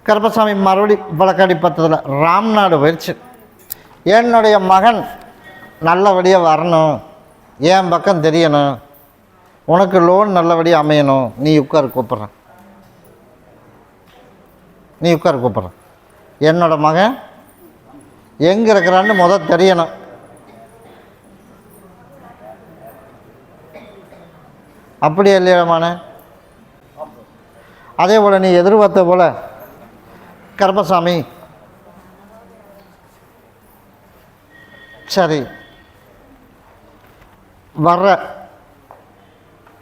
கருப்பசாமி மறுபடி வழக்காடி பார்த்ததில் ராம்நாடு போயிடுச்சு. என்னுடைய மகன் நல்லபடியாக வரணும், என் பக்கம் தெரியணும், உனக்கு லோன் நல்லபடியாக அமையணும், நீ உட்கார் கூப்பிட்றேன், நீ உட்கார் கூப்பிட்றேன். என்னோட மகன் எங்கே இருக்கிறான்னு தெரியணும். அப்படியே இல்லையமான அதே போல் நீ எதிர்பார்த்த போல் கருப்பசாமி சரி வர்ற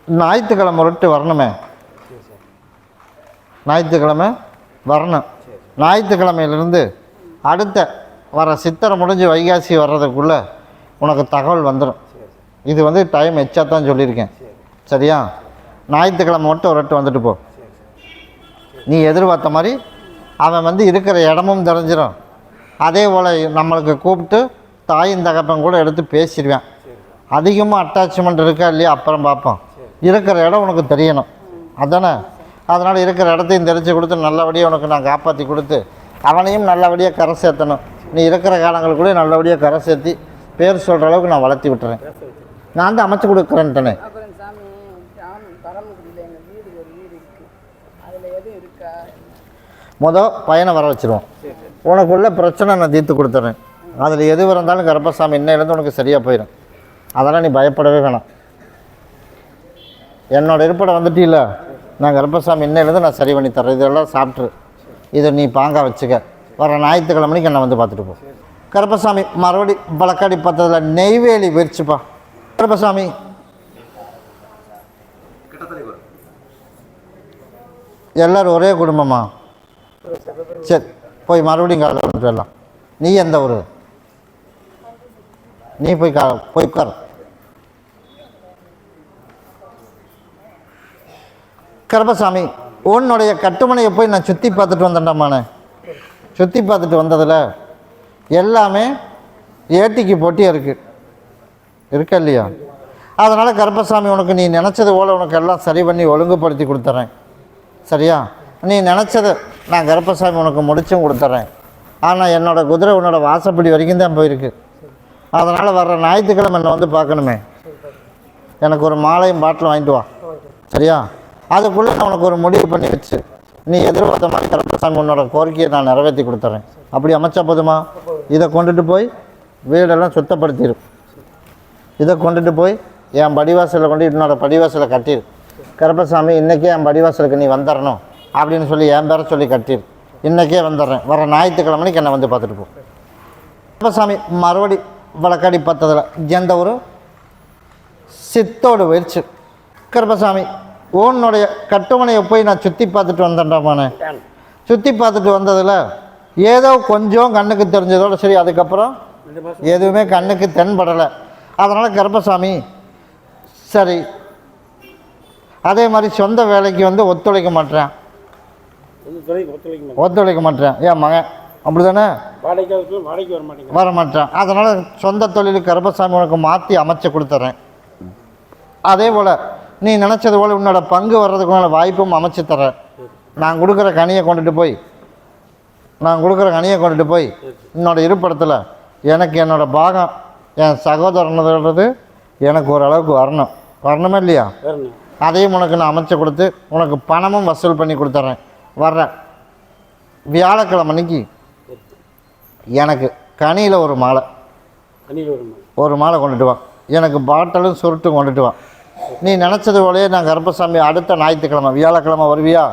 ஞாயிற்றுக்கிழமை விட்டு வரணுமே, ஞாயிற்றுக்கிழமை வரணும். ஞாயிற்றுக்கிழமையிலிருந்து அடுத்த வர சித்திரை முடிஞ்சு வைகாசி வர்றதுக்குள்ளே உனக்கு தகவல் வந்துடும். இது டைம் எச்சா தான் சொல்லியிருக்கேன், சரியா? ஞாயிற்றுக்கிழமை மட்டும் ஒரு ரெட்டு வந்துட்டு போ. நீ எதிர்பார்த்த மாதிரி அவன் இருக்கிற இடமும் தெரிஞ்சிடும். அதே போல் நம்மளுக்கு கூப்பிட்டு தாயின் தகப்பன் கூட எடுத்து பேசிடுவேன். அதிகமாக அட்டாச்மெண்ட் இருக்கா இல்லையா அப்புறம் பார்ப்போம். இருக்கிற இடம் உனக்கு தெரியணும், அதானே? அதனால் இருக்கிற இடத்தையும் தெரிஞ்சு கொடுத்து நல்லபடியாக உனக்கு நான் காப்பாற்றி கொடுத்து அவனையும் நல்லபடியாக கரை சேர்த்தணும். நீ இருக்கிற காலங்களுக்குள்ளே நல்லபடியாக கரை சேர்த்தி பேர் சொல்கிற அளவுக்கு நான் வளர்த்தி விட்டுறேன். நான் தான் அமைச்சு கொடுக்குறேன்ட்டனே. பையனை வர வச்சுருவோம். உனக்குள்ள பிரச்சனை நான் தீர்த்து கொடுத்துட்றேன். அதில் எது இருந்தாலும் கருப்பசாமி இன்னையிலேருந்து உனக்கு சரியாக போயிடும். அதெல்லாம் நீ பயப்படவே வேணாம். என்னோடய இருப்படை வந்துட்டீல்ல, நான் கருப்பசாமி இன்னையிலேருந்து நான் சரி பண்ணி தர்றேன். இதெல்லாம் சாப்பிட்ரு, இதை நீ பாங்காக வச்சுக்க. வர ஞாயிற்றுக்கிழமைக்கு என்னை பார்த்துட்டு போ. கருப்பசாமி மறுபடி வழக்காடி பார்த்ததில் நெய்வேலி போயிடுச்சுப்பா. கருப்பசாமி எல்லோரும் ஒரே குடும்பமா? சரி, போய் மறுபடியும் காலையில் வந்துட்டு வரலாம். நீ எந்த ஊர்? நீ போய் போய் உட்கார். கருப்பசாமி உன்னுடைய கட்டுமனையை போய் நான் சுற்றி பார்த்துட்டு வந்தேன்டாமானே. சுற்றி பார்த்துட்டு வந்ததில் எல்லாமே ஏட்டிக்கு போட்டியாக இருக்கா இல்லையா? அதனால் கருப்பசாமி உனக்கு நீ நினச்சது போல் உனக்கு எல்லாம் சரி பண்ணி ஒழுங்குபடுத்தி கொடுத்துட்றேன், சரியா? நீ நினச்சதை நான் கருப்பசாமி உனக்கு முடிச்சும் கொடுத்துட்றேன். ஆனால் என்னோடய குதிரை உன்னோட வாசப்படி வரைக்கும் தான் போயிருக்கு. அதனால் வர்ற ஞாயிற்றுக்கிழமை என்னை பார்க்கணுமே. எனக்கு ஒரு மாலையும் பாட்டிலும் வாங்கிட்டு வா, சரியா? அதுக்குள்ளே நான் உனக்கு ஒரு முடிவு பண்ணி வச்சு நீ எதிர்பார்த்த மாதிரி கருப்பசாமி உன்னோட கோரிக்கையை நான் நிறைவேற்றி கொடுத்துட்றேன். அப்படி அமைச்சா போதுமா? இதை கொண்டுட்டு போய் வீடெல்லாம் சுத்தப்படுத்திடும். இதை கொண்டுட்டு போய் என் படிவாசலில் கொண்டு என்னோடய படிவாசலை கட்டிடு. கருப்பசாமி இன்றைக்கே என் படிவாசலுக்கு நீ வந்துடணும் அப்படின்னு சொல்லி என் பேரை சொல்லி கட்டிடு. இன்றைக்கே வந்துடுறேன், வர ஞாயிற்றுக்கிழமைக்கு என்னை பார்த்துட்டு போ. கருப்பசாமி மறுபடி வழக்காடி பார்த்ததில் எந்த ஒரு சித்தோடு போயிடுச்சு. கருப்பசாமி உன்னுடைய கட்டுமனையை போய் நான் சுற்றி பார்த்துட்டு வந்தேன்டாமானே. சுற்றி பார்த்துட்டு வந்ததில் ஏதோ கொஞ்சம் கண்ணுக்கு தெரிஞ்சதோடு சரி, அதுக்கப்புறம் எதுவுமே கண்ணுக்கு தென்படலை. அதனால் கருப்பசாமி சரி, அதே மாதிரி சொந்த வேலைக்கு ஒத்துழைக்க மாட்டேன், ஒத்துழைக்க மாட்டேன். ஏன் மகன் அப்படி தானே வர மாட்டேன். அதனால் சொந்த தொழிலுக்கு கருப்பசாமி உனக்கு மாற்றி அமைச்சு கொடுத்துட்றேன். அதே போல் நீ நினச்சது போல் உன்னோட பங்கு வர்றதுக்குள்ள வாய்ப்பும் அமைச்சு தர்றேன். நான் கொடுக்குற கனியை கொண்டுட்டு போய் என்னோடய இருப்பிடத்தில் எனக்கு என்னோடய பாகம் என் சகோதரனது எனக்கு ஓரளவுக்கு வரணுமா இல்லையா? அதையும் உனக்கு நான் அமைச்சு கொடுத்து உனக்கு பணமும் வசூல் பண்ணி கொடுத்துட்றேன். வர்ற வியாழக்கிழமைக்கு எனக்கு கனியில் ஒரு மாலை கொண்டுட்டு வா. எனக்கு பாட்டலும் சுருட்டும் கொண்டுட்டு வா. நீ நினச்சது போலயே நான் கருப்பசாமி அடுத்த ஞாயிற்றுக்கிழமை, வியாழக்கிழமை வருவியா?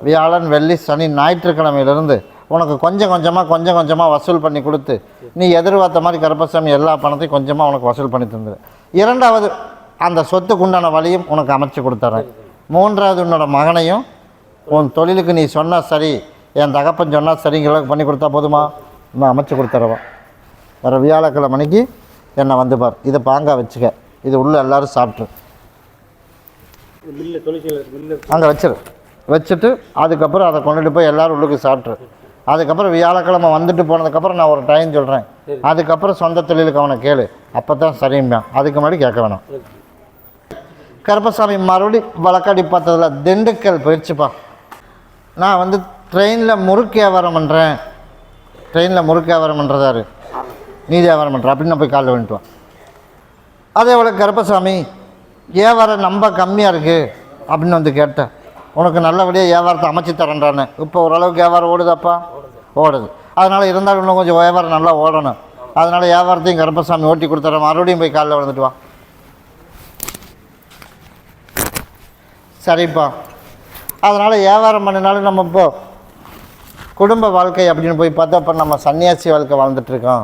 வியாழன், வெள்ளி, சனி, ஞாயிற்றுக்கிழமையிலேருந்து உனக்கு கொஞ்சம் கொஞ்சமாக வசூல் பண்ணி கொடுத்து நீ எதிர்பார்த்த மாதிரி கருப்பசாமி எல்லா பணத்தையும் கொஞ்சமாக உனக்கு வசூல் பண்ணி தந்துடு. இரண்டாவது அந்த சொத்துக்குண்டான வழியும் உனக்கு அமைச்சு கொடுத்துட்றேன். மூன்றாவது உன்னோட மகனையும் உன் தொழிலுக்கு நீ சொன்னால் சரி, என் தகப்பன் சொன்னால் சரிங்கிற பண்ணி கொடுத்தா போதுமா? நான் அமைச்சு கொடுத்துறவா. வர வியாழக்கிழமைக்கு என்னை பார். இதை பாங்கா வச்சுக்க. இது உள்ளே எல்லோரும் சாப்பிட்ரு அங்கே வச்சுட்டு அதுக்கப்புறம் அதை கொண்டுட்டு போய் எல்லோரும் உள்ளுக்கு சாப்பிட்ரு. அதுக்கப்புறம் வியாழக்கிழமை வந்துட்டு போனதுக்கப்புறம் நான் ஒரு டைம் சொல்கிறேன். அதுக்கப்புறம் சொந்த தொழிலுக்கு அவனை கேளு, அப்போ தான் சரிம்பான். அதுக்கு முன்னாடி கேட்க வேணாம். கருப்பசாமி மறுபடி வழக்காடி பார்த்ததில் திண்டுக்கல் போயிடுச்சுப்பா. நான் ட்ரெயினில் முறுக்கு வியாபாரம் பண்ணுறேன், ட்ரெயினில் முறுக்கு வியாபாரம் பண்ணுறதாரு, நீ வியாபாரம் பண்ணுற அப்படின்னு நான் போய் காலில் வந்துட்டுவான். அதே போல் கருப்பசாமி வியாபாரம் ரொம்ப கம்மியாக இருக்குது அப்படின்னு வந்து கேட்டேன், உனக்கு நல்லபடியாக வியாபாரத்தை அமைச்சு தரேன்றானே. இப்போ ஓரளவுக்கு வியாபாரம் ஓடுதாப்பா? ஓடுது. அதனால் இருந்தாலும் இன்னும் கொஞ்சம் வியாபாரம் நல்லா ஓடணும், அதனால் வியாபாரத்தையும் கருப்பசாமி ஓட்டி கொடுத்துட்றேன், மறுபடியும் போய் காலில் வந்துட்டு வா. சரிப்பா. அதனால் வியாபாரம் பண்ணினாலும் நம்ம இப்போ குடும்ப வாழ்க்கை அப்படின்னு போய் பார்த்தா இப்போ நம்ம சன்னியாசி வாழ்க்கை வாழ்ந்துட்டுருக்கோம்.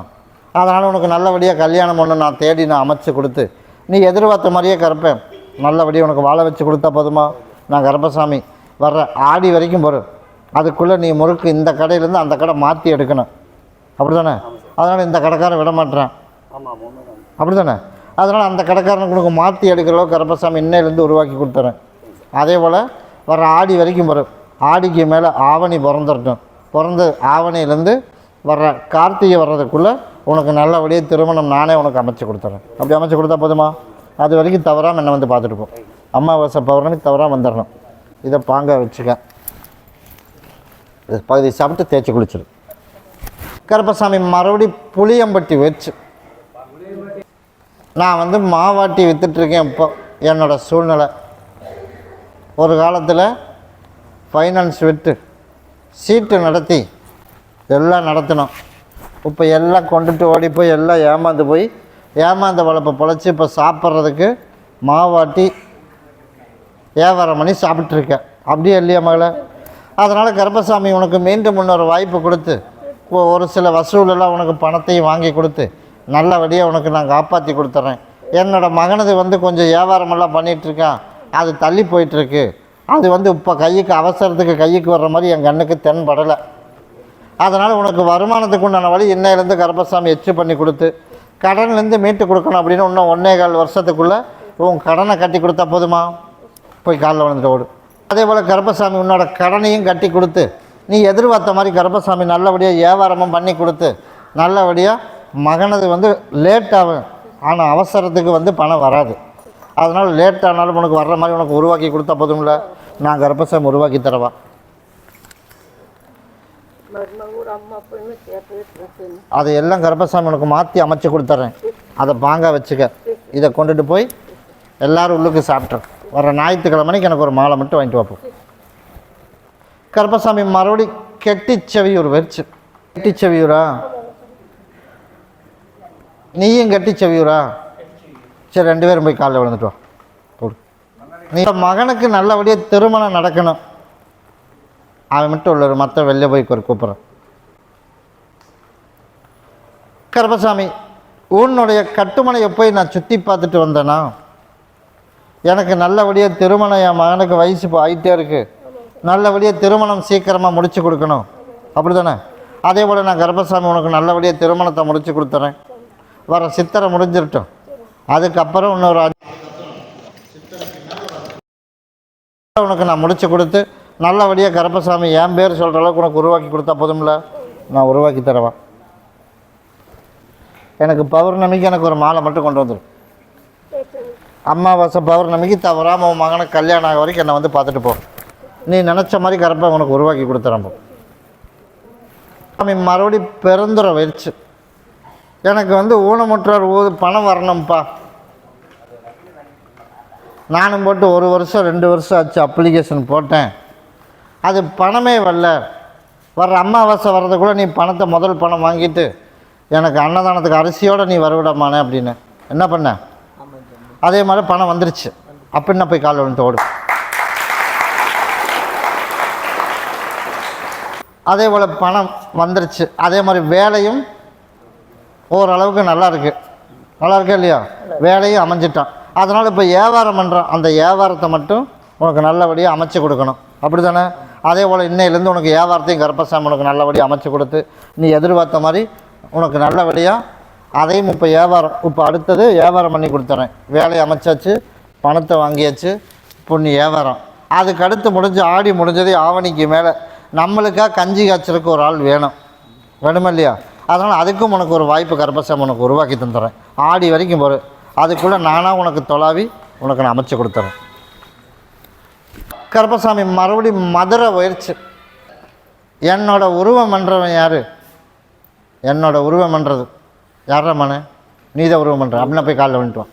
அதனால் உனக்கு நல்லபடியாக கல்யாணம் ஒன்று நான் தேடி நான் அமைச்சு கொடுத்து நீ எதிர்பார்த்த மாதிரியே கருப்பேன் நல்லபடியாக உனக்கு வாழ வச்சு கொடுத்தா போதுமா? நான் கருப்பசாமி வர்ற ஆடி வரைக்கும் வரும், அதுக்குள்ளே நீ முறுக்கு இந்த கடையிலேருந்து அந்த கடை மாற்றி எடுக்கணும், அப்படி தானே? அதனால் இந்த கடைக்காரன் விட மாட்டேறான், அப்படி தானே? அதனால் அந்த கடைக்காரனுக்கு உனக்கு மாற்றி எடுக்கிற அளவுக்கு கருப்பசாமி இன்னையிலேருந்து உருவாக்கி கொடுத்துறேன். அதே போல் வர்ற ஆடி வரைக்கும் வரும், ஆடிக்கு மேலே ஆவணி பிறந்துடட்டும், பிறந்து ஆவணியிலேருந்து வர்ற கார்த்திகை வர்றதுக்குள்ளே உனக்கு நல்லபடியாக திருமணம் நானே உனக்கு அமைச்சு கொடுத்துறேன். அப்படி அமைச்சு கொடுத்தா போதுமா? அது வரைக்கும் தவறாமல் என்னை வந்து பார்த்துட்டு போ. அமாவாசை பௌர்ணமிக்கு தவறாமல் வந்துடணும். இதை பாங்க வச்சுக்க, பகுதி சாப்பிட்டு தேய்ச்சி குளிச்சிடும். கருப்பசாமி மறுபடி புளியம்பட்டி வச்சு நான் வந்து மாவாட்டி விற்றுட்ருக்கேன். இப்போ என்னோடய சூழ்நிலை ஒரு காலத்தில் ஃபைனான்ஸ் விட்டு சீட்டு நடத்தி எல்லாம் நடத்தினோம். இப்போ எல்லாம் கொண்டுட்டு ஓடி போய் எல்லாம் ஏமாந்து போய் ஏமாந்த வளர்ப்பை பொழைச்சி இப்போ சாப்பிட்றதுக்கு மாவாட்டி வியாபாரம் பண்ணி சாப்பிட்ருக்கேன். அப்படியே இல்லையா மகளை? அதனால் கருப்பசாமி உனக்கு மீண்டும் இன்னொரு வாய்ப்பு கொடுத்து ஒரு சில வசூலெல்லாம் உனக்கு பணத்தையும் வாங்கி கொடுத்து நல்லபடியாக உனக்கு நான் காப்பாற்றி கொடுத்துட்றேன். என்னோடய மகனது வந்து கொஞ்சம் வியாபாரமெல்லாம் பண்ணிகிட்ருக்கான், அது தள்ளி போயிட்டுருக்கு. அது வந்து இப்போ கைக்கு அவசரத்துக்கு கைக்கு வர்ற மாதிரி என் கண்ணுக்கு தென்படலை. அதனால் உனக்கு வருமானத்துக்கு உண்டான வழி இன்னையிலேருந்து கருப்பசாமி எச்சு பண்ணி கொடுத்து கடன்லேருந்து மீட்டு கொடுக்கணும் அப்படின்னு இன்னும் 1.25 வருஷத்துக்குள்ளே உன் கடனை கட்டி கொடுத்தா போதுமா? போய் காலில் விழுந்துட்டு ஓடு. அதே போல் கருப்பசாமி உன்னோட கடனையும் கட்டி கொடுத்து நீ எதிர்பார்த்த மாதிரி கருப்பசாமி நல்லபடியாக வியாபாரமும் பண்ணி கொடுத்து நல்லபடியாக மகனது வந்து லேட் ஆகும், ஆனால் அவசரத்துக்கு வந்து பணம் வராது. அதனால் லேட் ஆனாலும் உனக்கு வர்ற மாதிரி உனக்கு உருவாக்கி கொடுத்தா போதும்ல, நான் கருப்பசாமி உருவாக்கி தரவா. அதையெல்லாம் கருப்பசாமி உனக்கு மாற்றி அமைச்சு கொடுத்துட்றேன். அதை பாங்க வச்சுக்க. இதை கொண்டுட்டு போய் எல்லோரும் உள்ளுக்கு சாப்பிட்றேன். வர ஞாயிற்றுக்கிழமைக்கு எனக்கு ஒரு மாலை மட்டும் வாங்கிட்டு வைப்போம். கருப்பசாமி மறுபடி கெட்டிச்செவியூர் வச்சு. கெட்டிச்செவியூரா? நீயும் கெட்டிச்செவியூரா? சரி, 2 பேரும் போய் காலையில் விழுந்துட்டு வா. போடு. நீ மகனுக்கு நல்லபடியாக திருமணம் நடக்கணும், அவன் மட்டும் உள்ளவர், மற்ற வெளில போய் கூப்பிட்றேன். கருப்பசாமி உன்னுடைய கட்டுமனையை போய் நான் சுற்றி பார்த்துட்டு வந்தேன்னா எனக்கு நல்லபடியாக திருமணம், என் மகனுக்கு வயசு இப்போ ஆகிட்டே இருக்குது, நல்லபடியாக திருமணம் சீக்கிரமாக முடித்து கொடுக்கணும், அப்படி தானே? அதே போல் நான் கருப்பசாமி உனக்கு நல்லபடியாக திருமணத்தை முடித்து கொடுத்துறேன். வர சித்திரை முடிஞ்சிருட்டும், அதுக்கப்புறம் இன்னொரு உனக்கு நான் முடித்து கொடுத்து நல்லபடியாக கருப்பசாமி என் பேர் சொல்கிற அளவுக்கு உனக்கு உருவாக்கி கொடுத்தா போதும்ல, நான் உருவாக்கி தரவா. எனக்கு பௌர்ணமிக்கு எனக்கு ஒரு மாலை மட்டும் கொண்டு வந்துடும். அமாவாசை பௌர்ணமிக்கு தவறாமல் உன் மகனுக்கு கல்யாணம் ஆக வரைக்கும் என்னை வந்து பார்த்துட்டு போ. நீ நினச்ச மாதிரி கருப்பை உனக்கு உருவாக்கி கொடுத்துறேன். சாமி மறுபடி பெருந்துரை வச்சு எனக்கு வந்து ஊனமுற்றார் பணம் வரணும்ப்பா. நானும் போட்டு 1 வருஷம் 2 வருஷம் ஆச்சு அப்ளிகேஷன் போட்டேன், அது பணமே வரல. வர்ற அமாவாசை வர்றதுக்குள்ளே நீ பணத்தை முதல் பணம் வாங்கிட்டு எனக்கு அன்னதானத்துக்கு அரிசியோடு நீ வரவிடமானே அப்படின்னு என்ன பண்ண? அதே மாதிரி பணம் வந்துருச்சு. அப்படின்னா போய் காலைல வந்துட்டு ஓடு. அதே போல் பணம் வந்துருச்சு, அதே மாதிரி வேலையும் ஓரளவுக்கு நல்லா இருக்கா இல்லையா? வேலையும் அமைஞ்சிட்டான். அதனால் இப்போ வியாபாரம் பண்ணுறான், அந்த வியாபாரத்தை மட்டும் உனக்கு நல்லபடியாக அமைச்சு கொடுக்கணும், அப்படி தானே? அதே போல் இன்னையிலேருந்து உனக்கு வியாபாரத்தையும் கருப்பசாமி உனக்கு நல்லபடியாக அமைச்சு கொடுத்து நீ எதிர்பார்த்த மாதிரி உனக்கு நல்லபடியாக அதையும் இப்போ வியாபாரம், இப்போ அடுத்தது வியாபாரம் பண்ணி கொடுத்துறேன். வேலையை அமைச்சாச்சு, பணத்தை வாங்கியாச்சு, இப்போ நீ வியாபாரம். அதுக்கு அடுத்து முடிஞ்சு ஆடி முடிஞ்சது ஆவணிக்கு மேலே நம்மளுக்காக கஞ்சி காய்ச்சலுக்கு ஒரு ஆள் வேணுமா இல்லையா? அதனால் அதுக்கும் உனக்கு ஒரு வாய்ப்பு கருப்பசாமி உனக்கு உருவாக்கி தந்துடுறேன். ஆடி வரைக்கும் போகிற அதுக்குள்ளே நானாக உனக்கு தொலாவி உனக்கு நான் அமைச்சு கொடுத்துறேன். கருப்பசாமி மறுபடியும் மதுரை போயிடுச்சு. என்னோட உருவம் பண்ணுறவன் யார்? என்னோட உருவம் பண்ணுறது யாரா மனு? நீ தான் உருவம் பண்ணுற அப்படின்னா போய் காலில் வந்துட்டு வா.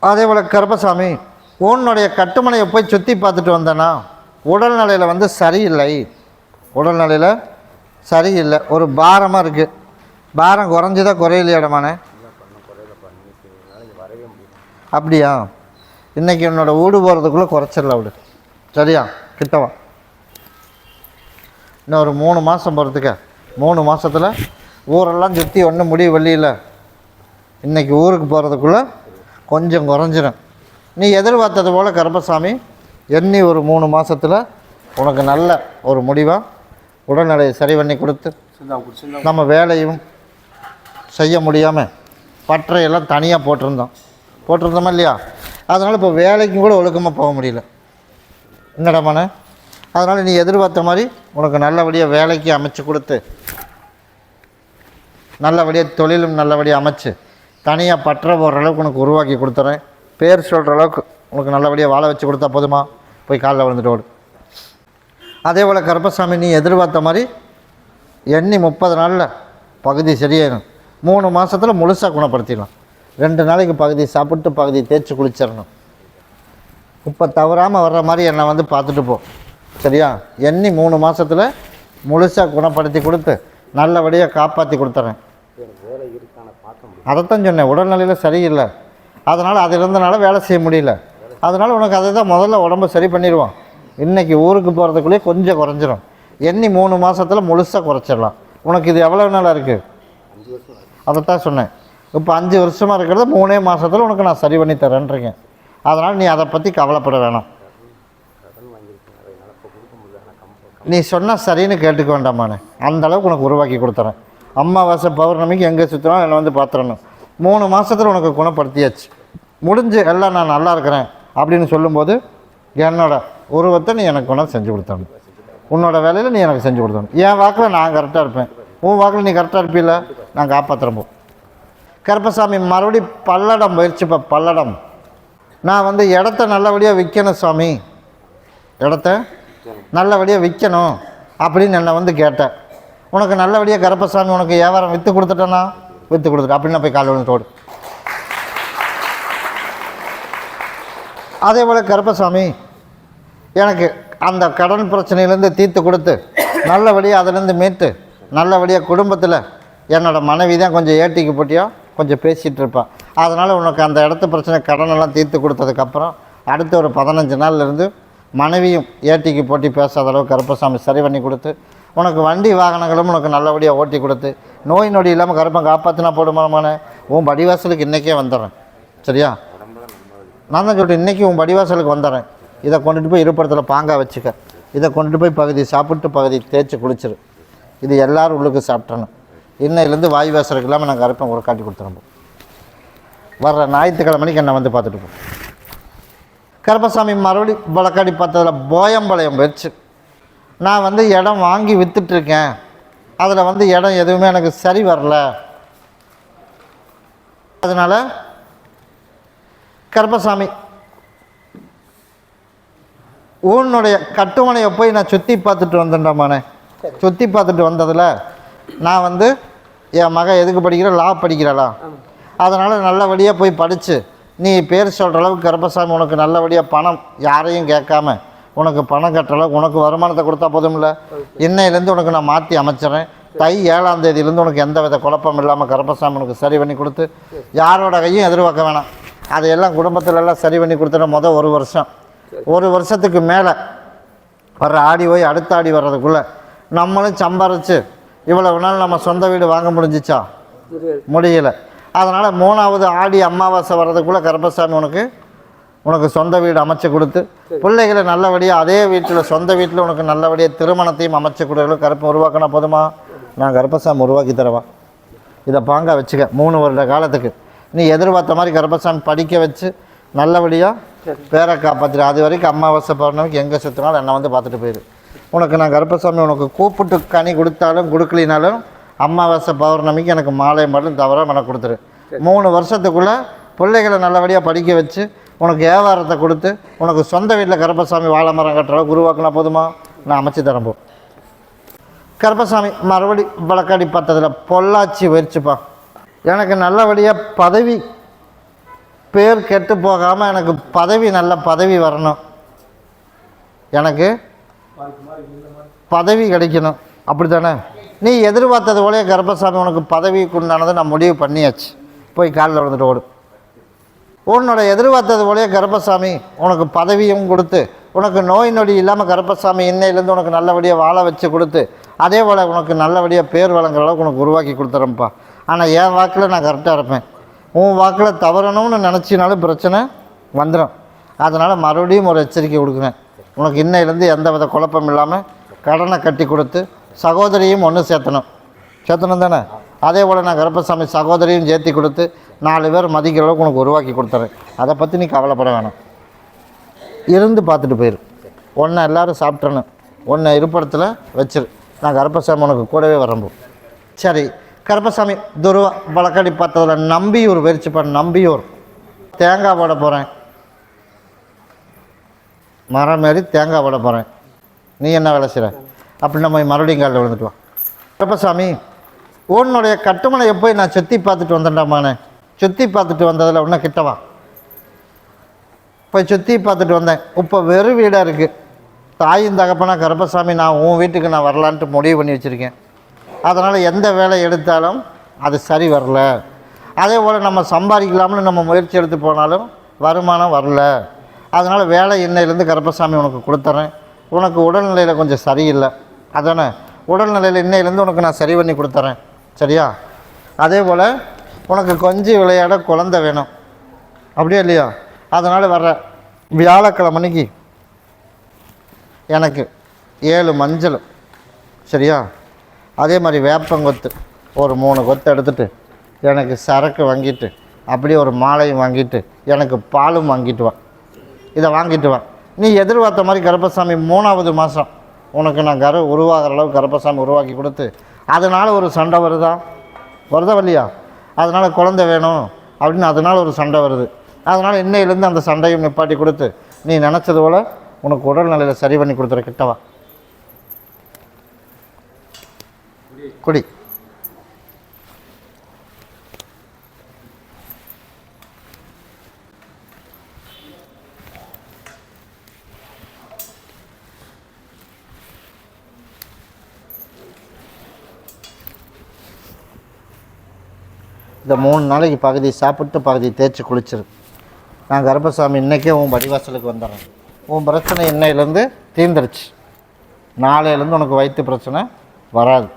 அதே போல் கருப்பசாமி, உன்னுடைய கட்டுமனையை போய் சுற்றி பார்த்துட்டு வந்தேன்னா உடல்நிலையில் வந்து சரியில்லை, உடல்நிலையில் சரியில்லை, ஒரு பாரமாக இருக்குது. பாரம் குறைஞ்சிதான் குறையிலையாடமானே? அப்படியா? இன்றைக்கி என்னோடய வீடு போகிறதுக்குள்ளே குறைச்சிடல விடு. சரியா? கிட்டவா. இன்னும் ஒரு 3 மாதம் போகிறதுக்கு, 3 மாதத்தில் ஊரெல்லாம் சுற்றி ஒன்றும் முடிவு வெள்ளியில் இன்றைக்கி ஊருக்கு போகிறதுக்குள்ளே கொஞ்சம் குறைஞ்சிடும். நீ எதிர்பார்த்தது போல் கருப்பசாமி எண்ணி ஒரு 3 மாதத்தில் உனக்கு நல்ல ஒரு முடிவாக உடல்நிலையை சரி பண்ணி கொடுத்து நம்ம வேலையும் செய்ய முடியாமல் பற்றையெல்லாம் தனியாக போட்டிருந்தோமா இல்லையா? அதனால் இப்போ வேலைக்கும் கூட ஒழுக்கமாக போக முடியல. என்னடாமான? அதனால் நீ எதிர்பார்த்த மாதிரி உனக்கு நல்லபடியாக வேலைக்கு அமைச்சு கொடுத்து, நல்லபடியாக தொழிலும் நல்லபடியாக அமைச்சு, தனியாக பற்ற போடுற அளவுக்கு உனக்கு உருவாக்கி கொடுத்துறேன். பேர் சொல்கிற அளவுக்கு உனக்கு நல்லபடியாக வாழ வச்சு கொடுத்தா போதுமா? போய் காலில் விழுந்துட்டு ஓடு. அதே போல் கருப்பசாமி, நீ எதிர்பார்த்த மாதிரி எண்ணி 30 நாளில் பகுதி சரியாயிடும். 3 மாதத்தில் முழுசாக குணப்படுத்திடலாம். 2 நாளைக்கு பகுதி சாப்பிட்டு பகுதி தேய்ச்சி குளிச்சிடணும். இப்போ தவறாமல் வர்ற மாதிரி என்னை வந்து பார்த்துட்டு போ. சரியா? எண்ணி 3 மாதத்தில் முழுசாக குணப்படுத்தி கொடுத்து நல்லபடியாக காப்பாற்றி கொடுத்துறேன். அதைத்தான் சொன்னேன், உடல்நிலையில் சரியில்லை, அதனால் அது இருந்தனால வேலை செய்ய முடியல. அதனால் உனக்கு அதை தான் முதல்ல உடம்பை சரி பண்ணிடுவோம். இன்றைக்கி ஊருக்கு போகிறதுக்குள்ளேயே கொஞ்சம் குறைஞ்சிரும். எண்ணி 3 மாதத்தில் முழுசாக குறைச்சிடலாம். உனக்கு இது எவ்வளோ நாளாக இருக்குது? அதைத்தான் சொன்னேன். இப்போ 5 வருஷமாக இருக்கிறத 3 மாதத்தில் உனக்கு நான் சரி பண்ணி தரேன்றீங்க. அதனால் நீ அதை பற்றி கவலைப்பட வேணாம். நீ சொன்னால் சரின்னு கேட்டுக்க வேண்டாமானே, அந்தளவுக்கு உனக்கு உருவாக்கி கொடுத்துறேன். அமாவாசை பௌர்ணமிக்கு எங்கே சுற்றினாலும் என்னை வந்து பார்த்துடணும். 3 மாதத்தில் உனக்கு குணப்படுத்தியாச்சு. முடிஞ்சு எல்லாம் நான் நல்லா இருக்கிறேன் அப்படின்னு சொல்லும்போது என்னோட உருவத்தை நீ எனக்கு ஒன்றா செஞ்சு கொடுத்தணும். உன்னோட வேலையில் நீ எனக்கு செஞ்சு கொடுத்தணும். என் வாக்கில் நான் கரெக்டாக இருப்பேன், உன் வாக்கில் நீ கரெக்டாக இருப்பீல்ல, நான் காப்பாற்றுறப்போ. கருப்பசாமி, மறுபடி பல்லடம் போயிடுச்சு. இப்போ பல்லடம் நான் வந்து இடத்த நல்லபடியாக விற்கணும் சாமி, இடத்த நல்லபடியாக விற்கணும் அப்படின்னு என்னை வந்து கேட்டேன். உனக்கு நல்லபடியாக கருப்பசாமி உனக்கு வியாபாரம் விற்று கொடுத்துட்டேன்னா விற்று கொடுத்துட்டு அப்படின்னு போய் கால் விழுந்து ஓடு. அதே போல் கருப்பசாமி, எனக்கு அந்த கடன் பிரச்சனையிலேருந்து தீர்த்து கொடுத்து நல்லபடியாக அதிலேருந்து மீட்டு நல்லபடியாக குடும்பத்தில் என்னோடய மனைவி தான் கொஞ்சம் ஏட்டிக்கு போட்டியோ கொஞ்சம் பேசிகிட்டு இருப்பான். அதனால் உனக்கு அந்த இடத்து பிரச்சனை கடனெல்லாம் தீர்த்து கொடுத்ததுக்கப்புறம் அடுத்த ஒரு 15 நாள்லேருந்து மனைவியும் ஏட்டிக்கு போட்டி பேசாத அளவுக்கு கருப்பசாமி சரி பண்ணி கொடுத்து உனக்கு வண்டி வாகனங்களும் உனக்கு நல்லபடியாக ஓட்டி கொடுத்து நோய் நொடி இல்லாமல் கருப்பை காப்பாற்றினா போடுமானமான உன் படிவாசலுக்கு இன்றைக்கே வந்துடுறேன். சரியா? நான் தான் சொல்லிட்டு இன்றைக்கி உன் படிவாசலுக்கு வந்துடுறேன். இதை கொண்டுட்டு போய் இருப்பிடத்தில் பாங்காக வச்சுக்க. இதை கொண்டுட்டு போய் பகுதி சாப்பிட்டு பகுதி தேய்ச்சி குளிச்சிரு. இது எல்லோரும் உள்ளுக்கு சாப்பிட்றணும். இன்னையிலேருந்து வாய் வாசலுக்கு இல்லாமல் நான் கருப்பை ஒரு காட்டி கொடுத்துருப்போம். வர்ற ஞாயிற்றுக்கிழமைக்கு என்னை வந்து பார்த்துட்டு போ. கருப்பசாமி, மறுபடி வழக்காடி பார்த்ததில் போயம்பாளையம் போயிடுச்சு. நான் வந்து இடம் வாங்கி விற்றுட்ருக்கேன், அதில் வந்து இடம் எதுவுமே எனக்கு சரி வரல. அதனால் கருப்பசாமி, உன்னுடைய கட்டுமனையை போய் நான் சுற்றி பார்த்துட்டு வந்தேன்டாமானே. சுற்றி பார்த்துட்டு வந்ததில் நான் வந்து என் மகன் எதுக்கு படிக்கிற, லா படிக்கிறாளா, அதனால் நல்லபடியாக போய் படித்து நீ பேர் சொல்கிற அளவுக்கு கருப்பசாமி உனக்கு நல்லபடியாக பணம் யாரையும் கேட்காம உனக்கு பணம் கட்டுற அளவுக்கு உனக்கு வருமானத்தை கொடுத்தா போதும்ல. இன்னையிலேருந்து உனக்கு நான் மாற்றி அமைச்சிட்றேன். தை 7ஆம் தேதியிலேருந்து உனக்கு எந்த வித குழப்பம் இல்லாமல் கருப்பசாமி உனக்கு சரி பண்ணி கொடுத்து யாரோட கையும் எதிர்பார்க்க வேணாம். அதையெல்லாம் குடும்பத்திலெல்லாம் சரி பண்ணி கொடுத்துட்ட. மொதல் 1 வருஷம், 1 வருஷத்துக்கு மேலே வர்ற ஆடி போய் அடுத்த ஆடி வர்றதுக்குள்ளே நம்மளும் சம்பாரித்து இவ்வளவு நாள் நம்ம சொந்த வீடு வாங்க முடிஞ்சிச்சா? முடியலை. அதனால் 3ஆவது ஆடி அமாவாசை வர்றதுக்குள்ளே கருப்பசாமி உனக்கு சொந்த வீடு அமைச்சு கொடுத்து பிள்ளைகளை நல்லபடியாக அதே வீட்டில் சொந்த வீட்டில் உனக்கு நல்லபடியாக திருமணத்தையும் அமைச்சு கொடுக்கல கருப்பை உருவாக்கினா போதுமா? நான் கருப்பசாமி உருவாக்கி தரவா. இதை பாங்க வச்சுக்க. 3 வருட காலத்துக்கு நீ எதிர்பார்த்த மாதிரி கருப்பசாமி படிக்க வச்சு நல்லபடியாக பேரை காப்பாற்றிடு. அது வரைக்கும் அமாவாசை பௌர்ணமிக்கு எங்கே சுற்றினாலும் என்னை வந்து பார்த்துட்டு போயிடு. உனக்கு நான் கருப்பசாமி உனக்கு கூப்பிட்டு கனி கொடுத்தாலும் கொடுக்கலினாலும் அமாவாசை பௌர்ணமிக்கு எனக்கு மாலை மட்டும் தவிர எனக்கு கொடுத்துரு. 3 வருஷத்துக்குள்ளே பிள்ளைகளை நல்லபடியாக படிக்க வச்சு உனக்கு வியாபாரத்தை கொடுத்து உனக்கு சொந்த வீட்டில் கருப்பசாமி வாழை மரம் கட்டுற அளவுக்கு உருவாக்கினா போதுமா? நான் அமைச்சு தரேன் போ. கருப்பசாமி மறுபடி வழக்காடி பார்த்ததில் பொள்ளாச்சி வச்சுப்பா. எனக்கு நல்லபடியாக பதவி பேர் கெட்டு போகாமல் எனக்கு பதவி நல்ல பதவி வரணும், எனக்கு பதவி கிடைக்கணும். அப்படி தானே? நீ எதிர்பார்த்தது போலே கருப்பசாமி உனக்கு பதவிக்கு உண்டானதை நான் முடிவு பண்ணியாச்சு. போய் காலில் வந்துட்டு ஓடு. உன்னோட எதிர்பார்த்தது போலே கருப்பசாமி உனக்கு பதவியும் கொடுத்து உனக்கு நோய் நொடி இல்லாமல் கருப்பசாமி இன்னையிலேருந்து உனக்கு நல்லபடியாக வாழ வச்சு கொடுத்து அதே போல் உனக்கு நல்லபடியாக பேர் வழங்குற அளவுக்கு உனக்கு உருவாக்கி கொடுத்துறேன்ப்பா. ஆனால் என் வாக்கில் நான் கரெக்டாக இருப்பேன். உன் வாக்கில் தவறணும்னு நினச்சினாலும் பிரச்சனை வந்துடும். அதனால் மறுபடியும் ஒரு எச்சரிக்கை கொடுக்குறேன். உனக்கு இன்னையிலேருந்து எந்த வித குழப்பம் இல்லாமல் கடனை கட்டி கொடுத்து சகோதரியும் ஒன்று சேர்த்தணும் தானே? அதே போல் நான் கருப்பசாமி சகோதரியும் சேர்த்தி கொடுத்து 4 பேர் மதிக்கிற அளவுக்கு உனக்கு உருவாக்கி கொடுத்துறேன். அதை பற்றி நீ கவலைப்பட வேணாம். இருந்து பார்த்துட்டு போயிரு. ஒன்றை எல்லோரும் சாப்பிட்றணும், ஒன்றை இருப்பிடத்தில் வச்சிரு. நான் கருப்பசாமி உனக்கு கூடவே வரம்போ. சரி, கருப்பசாமி துருவா வழக்கடி பார்த்ததில் நம்பியூர் வெறிச்சுப்பா. நம்பியூர் தேங்காய் போட போகிறேன், மரம் மாரி தேங்காய் போட போகிறேன். நீ என்ன வேலை செய்கிற? அப்படி நம்ம மறுபடியும் காலில் விழுந்துட்டு வா. கருப்பசாமி உன்னுடைய கட்டுமனையை போய் நான் சுற்றி பார்த்துட்டு வந்தேன்டாமானே. சுற்றி பார்த்துட்டு வந்ததில் இன்னும் கிட்டவா போய் சுற்றி பார்த்துட்டு வந்தேன். இப்போ வெறும் வீடாக இருக்குது. தாயும் தகப்பனா கருப்பசாமி நான் உன் வீட்டுக்கு நான் வரலான்ட்டு முடிவு பண்ணி வச்சுருக்கேன். அதனால் எந்த வேலை எடுத்தாலும் அது சரி வரல. அதே போல் நம்ம சம்பாதிக்கலாம்னு நம்ம முயற்சி எடுத்து போனாலும் வருமானம் வரல. அதனால் வேலை இன்னையிலேருந்து கருப்பசாமி உனக்கு கொடுத்துட்றேன். உனக்கு உடல்நிலையில் கொஞ்சம் சரியில்லை, அதானே? உடல்நிலையில் இன்னையிலேருந்து உனக்கு நான் சரி பண்ணி கொடுத்துட்றேன், சரியா? அதே போல் உனக்கு கொஞ்சம் விளையாட குழந்தை வேணும், அப்படியே இல்லையா? அதனால் வர்ற வியாழக்கிழமைக்கு எனக்கு 7 மஞ்சள், சரியா? அதே மாதிரி வேப்பங்கொத்து ஒரு 3 கொத்து எடுத்துகிட்டு எனக்கு சரக்கு வாங்கிட்டு அப்படியே ஒரு மாலையும் வாங்கிட்டு எனக்கு பாலும் வாங்கிட்டு வா. இதை வாங்கிட்டு வா. நீ எதிர்பார்த்த மாதிரி கருப்பசாமி 3வது மாதம் உனக்கு நான் உருவாகிற அளவுக்கு கருப்பசாமி உருவாக்கி கொடுத்து அதனால் ஒரு சண்டை வருதா இல்லையா? அதனால் குழந்தை வேணும் அப்படின்னு அதனால் ஒரு சண்டை வருது. அதனால் இன்னையிலேருந்து அந்த சண்டையும் நிப்பாட்டி கொடுத்து நீ நினச்சது போல் உனக்கு உடல்நிலையில் சரி பண்ணி கொடுத்துற. கிட்டவா குடி. இந்த 3 நாளைக்கு பகுதி சாப்பிட்டு பகுதி தேய்ச்சி குளிச்சிரு. நான் கருப்பசாமி இன்றைக்கே உன் படிவாசலுக்கு வந்துடுறேன். உன் பிரச்சனை இன்னையிலேருந்து தீர்ந்துருச்சு. நாளையிலேருந்து உனக்கு வயிற்று பிரச்சனை வராது.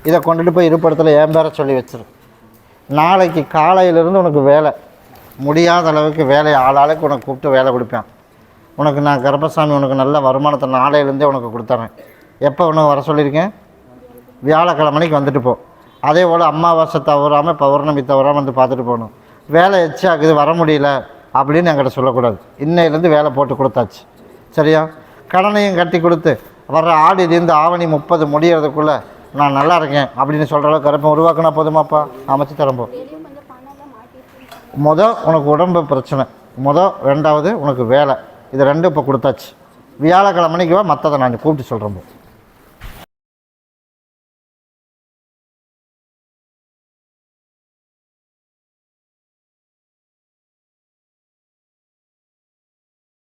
இதை கொண்டுட்டு போய் இருப்பிடத்தில் என் பேரை சொல்லி வச்சிரு. நாளைக்கு காலையிலேருந்து உனக்கு வேலை முடியாத அளவுக்கு வேலையை ஆளாளுக்கு உனக்கு கூப்பிட்டு வேலை கொடுப்பேன். உனக்கு நான் கருப்பசாமி உனக்கு நல்ல வருமானத்தை நாளையிலேருந்தே உனக்கு கொடுத்துட்றேன். எப்போ உனக்கு வர சொல்லியிருக்கேன்? வியாழக்கிழமைக்கு வந்துட்டு போ. அதே போல் அமாவாசை தவறாமல் பௌர்ணமி தவறாமல் வந்து பார்த்துட்டு போகணும். வேலை எச்சாக்குது வர முடியல அப்படின்னு என்கிட்ட சொல்லக்கூடாது. இன்னையிலேருந்து வேலை போட்டு கொடுத்தாச்சு, சரியா? கடனையும் கட்டி கொடுத்து வர்ற ஆடிலேருந்து ஆவணி 30 முடியறதுக்குள்ளே நான் நல்லா இருக்கேன் அப்படின்னு சொல்கிற அளவுக்கு கருப்பை உருவாக்கினா போதுமாப்பா? அமைச்சு தரம்போ. உனக்கு உடம்பு பிரச்சனை, 2வது உனக்கு வேலை, இது 2 இப்போ கொடுத்தாச்சு. வியாழக்கிழமைக்கு வா, மற்றதை நான் கூப்பிட்டு சொல்கிறேன்.